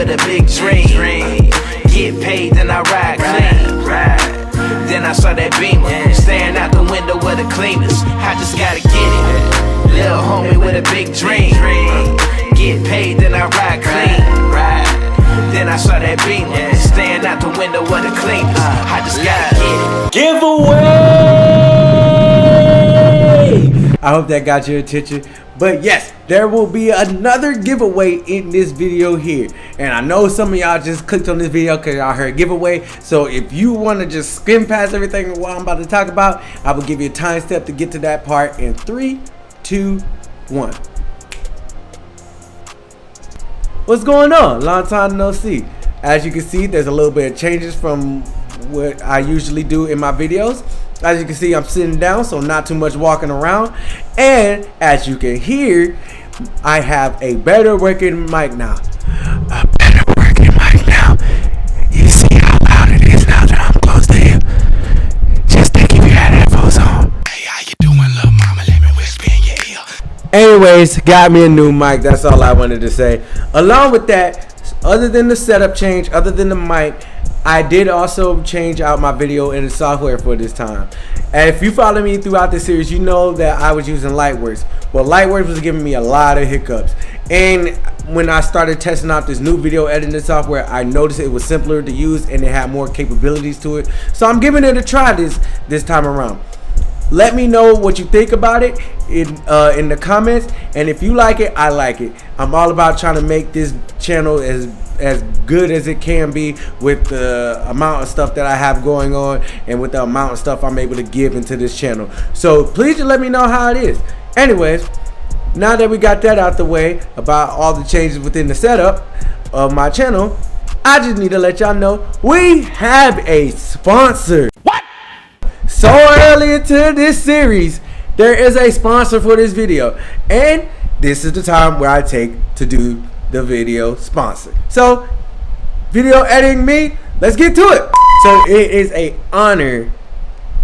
with a big dream. Get paid, then I ride clean. Then I saw that Beamer, staring out the window with the cleaners. I just gotta get it. Little homie with a big dream. Get paid, then I ride clean. Then I saw that Beamer, staring out the window with the cleaners. I just gotta get it. Giveaway! I hope that got your attention. But yes, there will be another giveaway in this video here. And I know some of y'all just clicked on this video because y'all heard giveaway. So if you want to just skim past everything what I'm about to talk about, I will give you a time step to get to that part in 3, 2, 1. What's going on? Long time no see. As you can see, there's a little bit of changes from what I usually do in my videos. As you can see, I'm sitting down, so not too much walking around. And as you can hear, I have a better working mic now. A better working mic now. You see how loud it is now that I'm close to you? Just think if you had headphones on. Hey, how you doing, little mama? Let me whisper in your ear. Anyways, got me a new mic. That's all I wanted to say. Along with that, other than the setup change, other than the mic, I did also change out my video in the software for this time. And if you follow me throughout this series, you know that I was using Lightworks. Well, Lightworks was giving me a lot of hiccups. And when I started testing out this new video editing software, I noticed it was simpler to use and it had more capabilities to it. So I'm giving it a try this time around. Let me know what you think about it in the comments, and if you like it, I like it. I'm all about trying to make this channel as good as it can be with the amount of stuff that I have going on and with the amount of stuff I'm able to give into this channel. So please just let me know how it is. Anyways, now that we got that out the way about all the changes within the setup of my channel, I just need to let y'all know we have a sponsor. What? So early into this series, there is a sponsor for this video, and this is the time where I take to do the video sponsor. So, video editing me, let's get to it. So it is an honor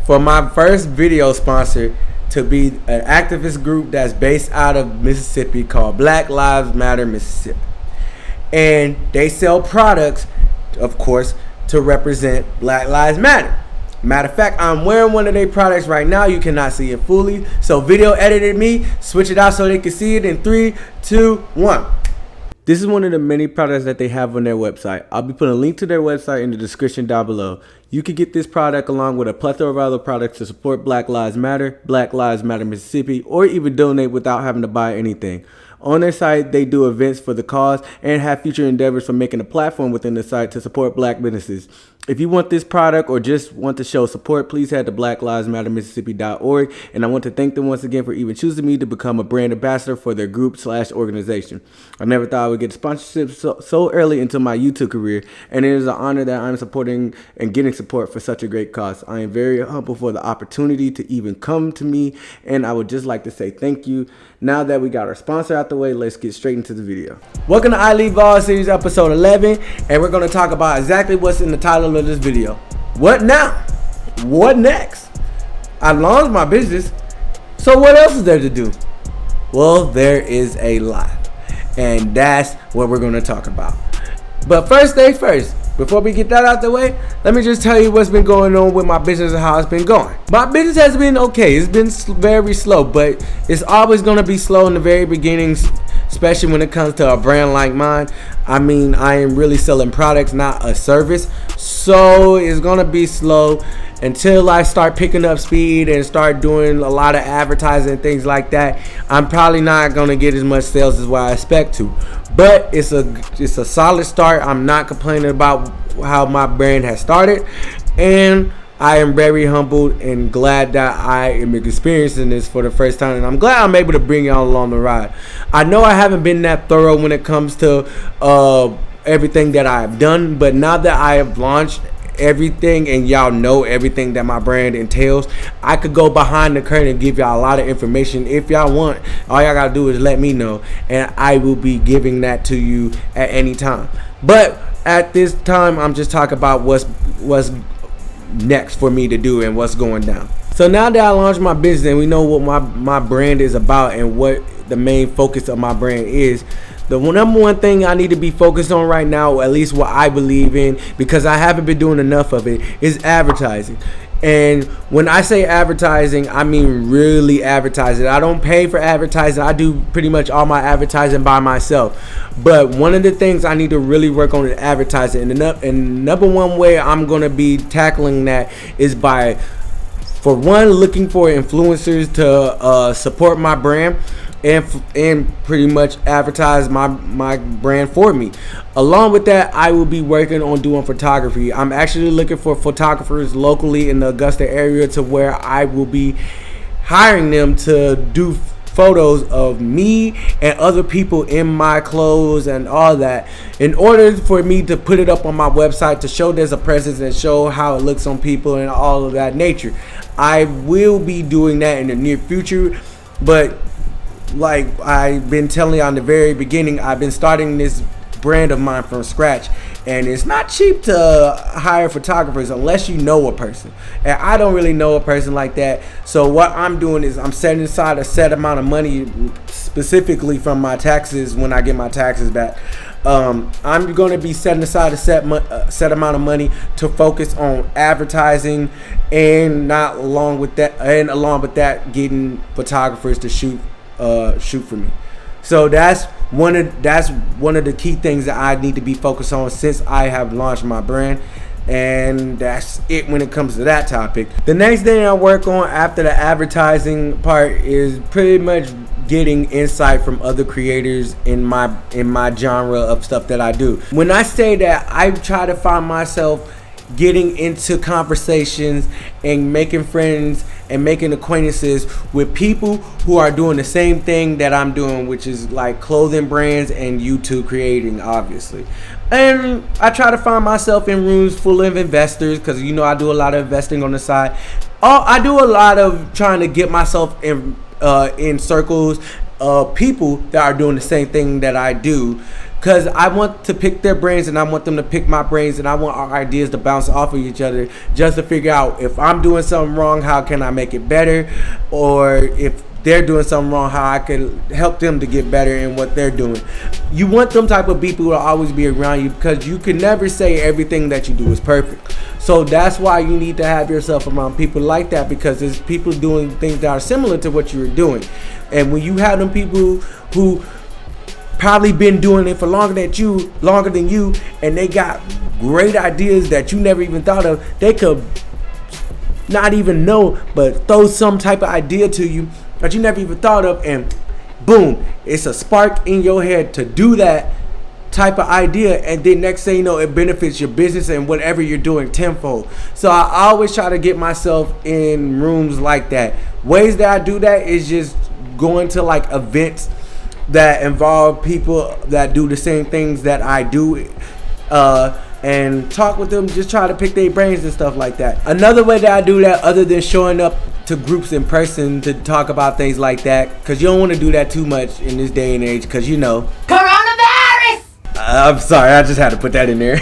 for my first video sponsor to be an activist group that's based out of Mississippi called Black Lives Matter Mississippi. And they sell products, of course, to represent Black Lives Matter. Matter of fact, I'm wearing one of their products right now. You cannot see it fully. So video edited me, switch it out so they can see it in 3, 2, 1. This is one of the many products that they have on their website. I'll be putting a link to their website in the description down below. You can get this product along with a plethora of other products to support Black Lives Matter, Black Lives Matter Mississippi, or even donate without having to buy anything. On their site, they do events for the cause and have future endeavors for making a platform within the site to support black businesses. If you want this product or just want to show support, please head to blacklivesmattermississippi.org. And I want to thank them once again for even choosing me to become a brand ambassador for their group/organization. I never thought I would get sponsorship so early into my YouTube career, and it is an honor that I'm supporting and getting support for such a great cause. I am very humble for the opportunity to even come to me, and I would just like to say thank you. Now that we got our sponsor out the way, let's get straight into the video. Welcome to iLEAP All Series episode 11, and we're going to talk about exactly what's in the title of this video. What now? What next? I launched my business, so what else is there to do? Well, there is a lot, and that's what we're going to talk about. But first things first, before we get that out the way, let me just tell you what's been going on with my business and how it's been going. My business has been okay. It's been very slow, but it's always going to be slow in the very beginnings, especially when it comes to a brand like mine. I mean, I am really selling products, not a service. So it's going to be slow until I start picking up speed and start doing a lot of advertising and things like that. I'm probably not going to get as much sales as what I expect to. But it's a solid start. I'm not complaining about how my brand has started. And I am very humbled and glad that I am experiencing this for the first time. And I'm glad I'm able to bring y'all along the ride. I know I haven't been that thorough when it comes to everything that I've done. But now that I have launched everything and y'all know everything that my brand entails, I could go behind the curtain and give y'all a lot of information. If y'all want, all y'all gotta do is let me know, and I will be giving that to you at any time. But at this time, I'm just talking about what's next for me to do and what's going down. So now that I launched my business and we know what my brand is about and what the main focus of my brand is, The number one thing I need to be focused on right now, or at least what I believe in, because I haven't been doing enough of it, is advertising. And when I say advertising, I mean really advertising. I don't pay for advertising. I do pretty much all my advertising by myself. But one of the things I need to really work on is advertising. And number one way I'm going to be tackling that is by, for one, looking for influencers to support my brand and pretty much advertise my brand for me. Along with that, I will be working on doing photography. I'm actually looking for photographers locally in the Augusta area, to where I will be hiring them to do photos of me and other people in my clothes and all that, in order for me to put it up on my website to show there's a presence and show how it looks on people and all of that nature. I will be doing that in the near future, but like I've been telling you on the very beginning, I've been starting this brand of mine from scratch, and it's not cheap to hire photographers unless you know a person, and I don't really know a person like that. So what I'm doing is I'm setting aside a set amount of money, specifically from my taxes when I get my taxes back. I'm going to be setting aside a set amount of money to focus on advertising, and along with that getting photographers to shoot for me. So that's one of the key things that I need to be focused on since I have launched my brand. And that's it when it comes to that topic. The next thing I work on after the advertising part is pretty much getting insight from other creators in my genre of stuff that I do. When I say that, I try to find myself getting into conversations and making friends and making acquaintances with people who are doing the same thing that I'm doing, which is like clothing brands and YouTube creating, obviously. And I try to find myself in rooms full of investors, because you know I do a lot of investing on the side. I do a lot of trying to get myself in circles of people that are doing the same thing that I do, because I want to pick their brains and I want them to pick my brains, and I want our ideas to bounce off of each other, just to figure out if I'm doing something wrong, how can I make it better, or if they're doing something wrong, how I can help them to get better in what they're doing. You want them type of people to always be around you, because you can never say everything that you do is perfect. So that's why you need to have yourself around people like that, because there's people doing things that are similar to what you're doing. And when you have them people who probably been doing it for longer than you, and they got great ideas that you never even thought of, they could not even know, but throw some type of idea to you that you never even thought of, and boom, it's a spark in your head to do that type of idea, and then next thing you know, it benefits your business and whatever you're doing tenfold. So I always try to get myself in rooms like that. Ways that I do that is just going to like events that involve people that do the same things that I do, and talk with them, just try to pick their brains and stuff like that. Another way that I do that, other than showing up to groups in person to talk about things like that, because you don't want to do that too much in this day and age, because you know, coronavirus! I'm sorry, I just had to put that in there.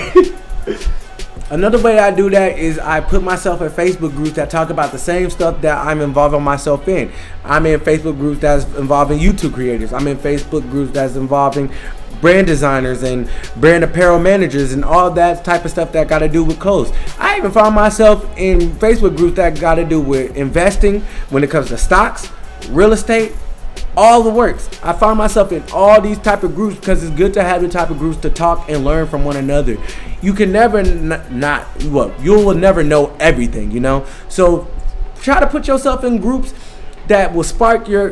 Another way I do that is I put myself in Facebook groups that talk about the same stuff that I'm involving myself in. I'm in Facebook groups that's involving YouTube creators. I'm in Facebook groups that's involving brand designers and brand apparel managers and all that type of stuff that got to do with clothes. I even found myself in Facebook groups that got to do with investing when it comes to stocks, real estate, all the works. I found myself in all these type of groups because it's good to have the type of groups to talk and learn from one another. You can never you will never know everything, you know. So try to put yourself in groups that will spark your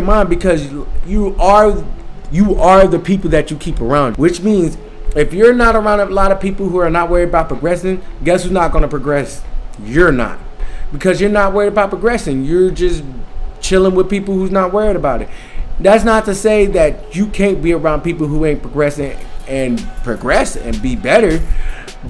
mind, because you are the people that you keep around. Which means if you're not around a lot of people who are not worried about progressing, guess who's not going to progress? You're not, because you're not worried about progressing. You're just chilling with people who's not worried about it. That's not to say that you can't be around people who ain't progressing and progress and be better,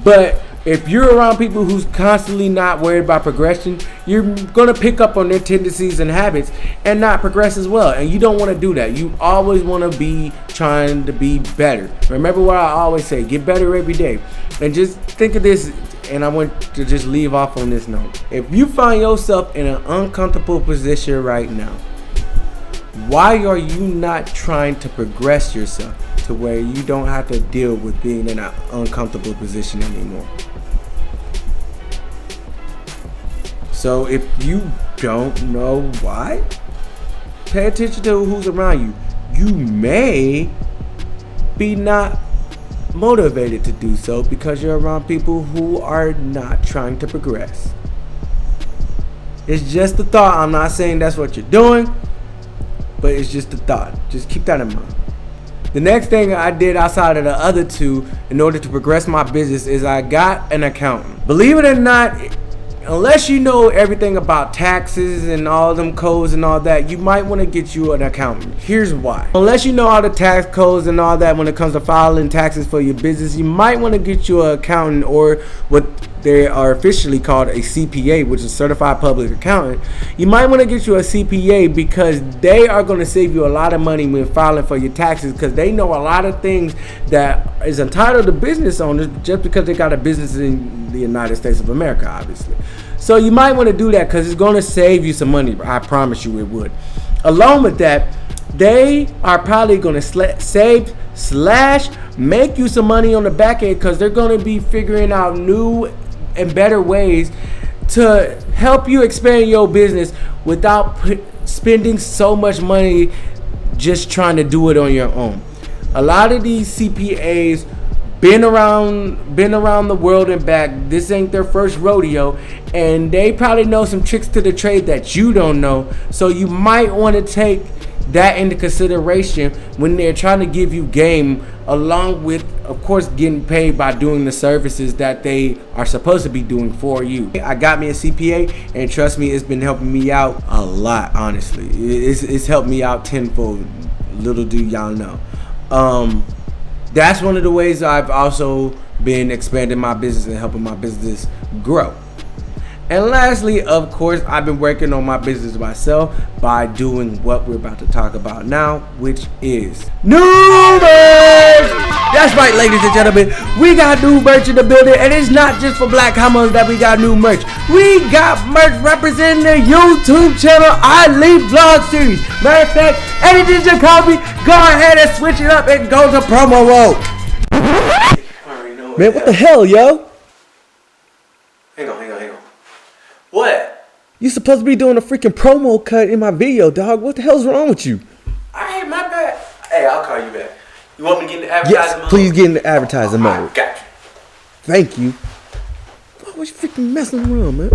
but if you're around people who's constantly not worried about progression, you're gonna pick up on their tendencies and habits and not progress as well. And you don't want to do that. You always want to be trying to be better. Remember what I always say: get better every day. And just think of this, and I want to just leave off on this note. If you find yourself in an uncomfortable position right now, why are you not trying to progress yourself? to where you don't have to deal with being in an uncomfortable position anymore. So if you don't know why, pay attention to who's around you. You may be not motivated to do so because you're around people who are not trying to progress. It's just a thought. I'm not saying that's what you're doing, but it's just a thought. Just keep that in mind. The next thing I did outside of the other two in order to progress my business is I got an accountant. Believe it or not, unless you know everything about taxes and all them codes and all that, you might want to get you an accountant. Here's why. Unless you know all the tax codes and all that when it comes to filing taxes for your business, you might want to get you an accountant, or what they are officially called a CPA, which is Certified Public Accountant. You might want to get you a CPA because they are going to save you a lot of money when filing for your taxes, because they know a lot of things that is entitled to business owners just because they got a business in the United States of America, obviously. So you might want to do that because it's going to save you some money. I promise you it would. Along with that, they are probably going to save / make you some money on the back end, because they're going to be figuring out new and better ways to help you expand your business without spending so much money just trying to do it on your own. A lot of these CPAs been around the world and back. This ain't their first rodeo, and they probably know some tricks to the trade that you don't know. So you might want to take that into consideration when they're trying to give you game, along with, of course, getting paid by doing the services that they are supposed to be doing for you. I got me a CPA, and trust me, it's been helping me out a lot. Honestly, it's helped me out tenfold. Little do y'all know. That's one of the ways I've also been expanding my business and helping my business grow. And lastly, of course, I've been working on my business myself by doing what we're about to talk about now, which is new merch! That's right, ladies and gentlemen, we got new merch in the building, and it's not just for Black Commons that we got new merch. We got merch representing the YouTube channel iLEAP Vlog Series. Matter of fact, editor Jacobe, go ahead and switch it up and go to promo mode. Man, what the hell, yo? Hang on. What? You supposed to be doing a freaking promo cut in my video, dog. What the hell's wrong with you? Alright, my bad. Hey, I'll call you back. You want me to get in the advertising mode? Yes, please get in the advertising mode. Got you. Thank you. Why was you freaking messing around, man?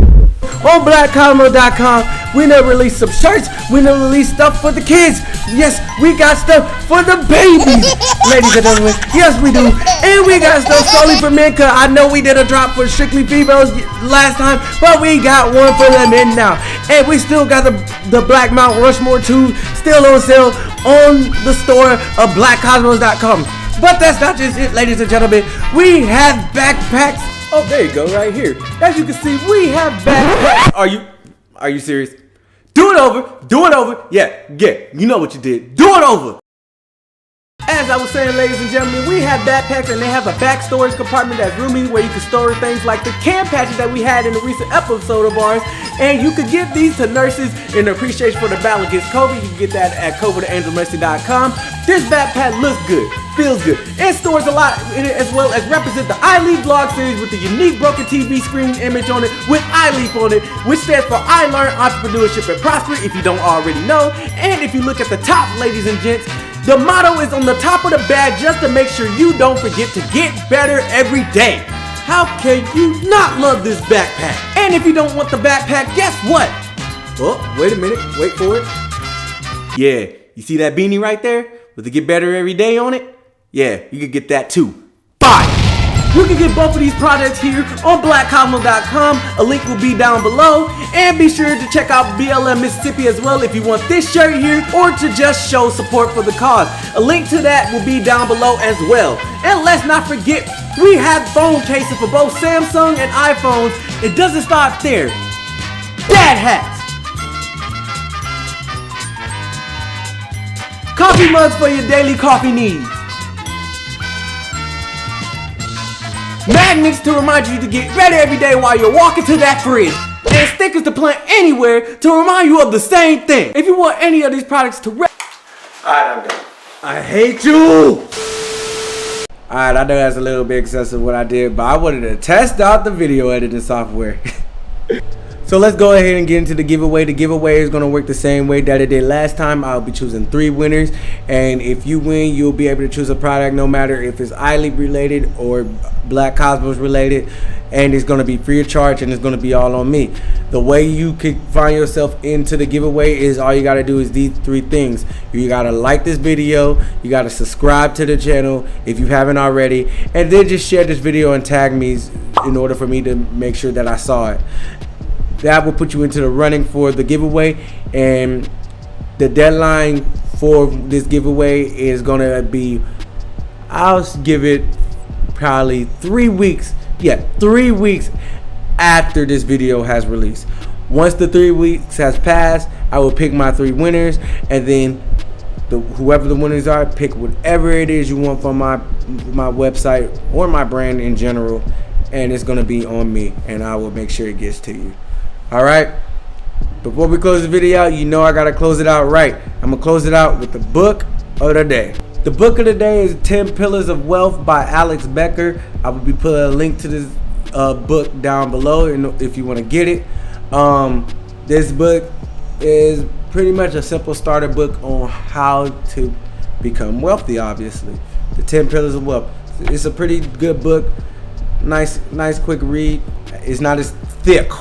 On blackcosmo.com, we done release some shirts. We done release stuff for the kids. Yes, we got stuff for the babies. Ladies and gentlemen, yes we do. And we got stuff solely for men, cause I know we did a drop for strictly females last time, but we got one for the men now. And we still got the Black Mount Rushmore 2 still on sale on the store of blackcosmos.com. But that's not just it, ladies and gentlemen. We have backpacks. Oh, there you go, right here. As you can see, we have backpacks. Are you serious? Do it over. Yeah, you know what you did. Do it over. As I was saying, ladies and gentlemen, we have backpacks, and they have a back storage compartment that's roomy where you can store things like the camp patches that we had in the recent episode of ours. And you could give these to nurses in appreciation for the battle against COVID. You can get that at covidandremercy.com. This backpack looks good, feels good, and stores a lot in it, as well as represent the iLEAP Vlog Series with the unique broken TV screen image on it with iLEAP on it, which stands for I Learn Entrepreneurship and Prosper, if you don't already know. And if you look at the top, ladies and gents, the motto is on the top of the bag just to make sure you don't forget to get better every day. How can you not love this backpack? And if you don't want the backpack, guess what? Oh, wait a minute. Wait for it. Yeah, you see that beanie right there with the get better every day on it? Yeah, you can get that too. Bye! You can get both of these products here on blackcosmo.com. A link will be down below. And be sure to check out BLM Mississippi as well if you want this shirt here or to just show support for the cause. A link to that will be down below as well. And let's not forget, we have phone cases for both Samsung and iPhones. It doesn't stop there. Dad hats. Coffee mugs for your daily coffee needs. Magnets to remind you to get ready every day while you're walking to that fridge. And stickers to plant anywhere to remind you of the same thing. If you want any of these products to Alright, I'm done. I hate you! Alright, I know that's a little bit excessive what I did, but I wanted to test out the video editing software. So let's go ahead and get into the giveaway. The giveaway is going to work the same way that it did last time. I'll be choosing 3 winners, and if you win, you'll be able to choose a product no matter if it's iLEAP related or Black Kosmos related, and it's going to be free of charge, and it's going to be all on me. The way you can find yourself into the giveaway is all you got to do is these 3 things. You got to like this video, you got to subscribe to the channel if you haven't already, and then just share this video and tag me in order for me to make sure that I saw it. That will put you into the running for the giveaway, and the deadline for this giveaway is gonna be, I'll give it probably 3 weeks. Yeah, 3 weeks after this video has released. Once the 3 weeks has passed, I will pick my 3 winners, and then whoever the winners are, pick whatever it is you want from my website or my brand in general, and it's gonna be on me, and I will make sure it gets to you. Alright, before we close the video out, you know I gotta close it out right. I'm gonna close it out with the book of the day. The book of the day is 10 Pillars of Wealth by Alex Becker. I will be putting a link to this book down below if you want to get it. This book is pretty much a simple starter book on how to become wealthy, obviously. The 10 Pillars of Wealth. It's a pretty good book. Nice quick read. It's not as thick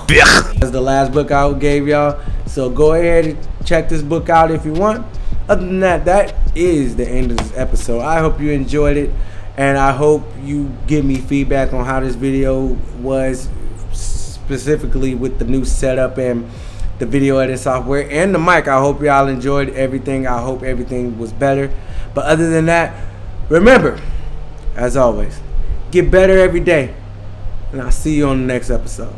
as the last book I gave y'all, so go ahead and check this book out if you want. Other than that, that is the end of this episode. I hope you enjoyed it, and I hope you give me feedback on how this video was, specifically with the new setup and the video editing software and the mic. I hope y'all enjoyed everything. I hope everything was better. But other than that, remember, as always, get better every day. And I'll see you on the next episode.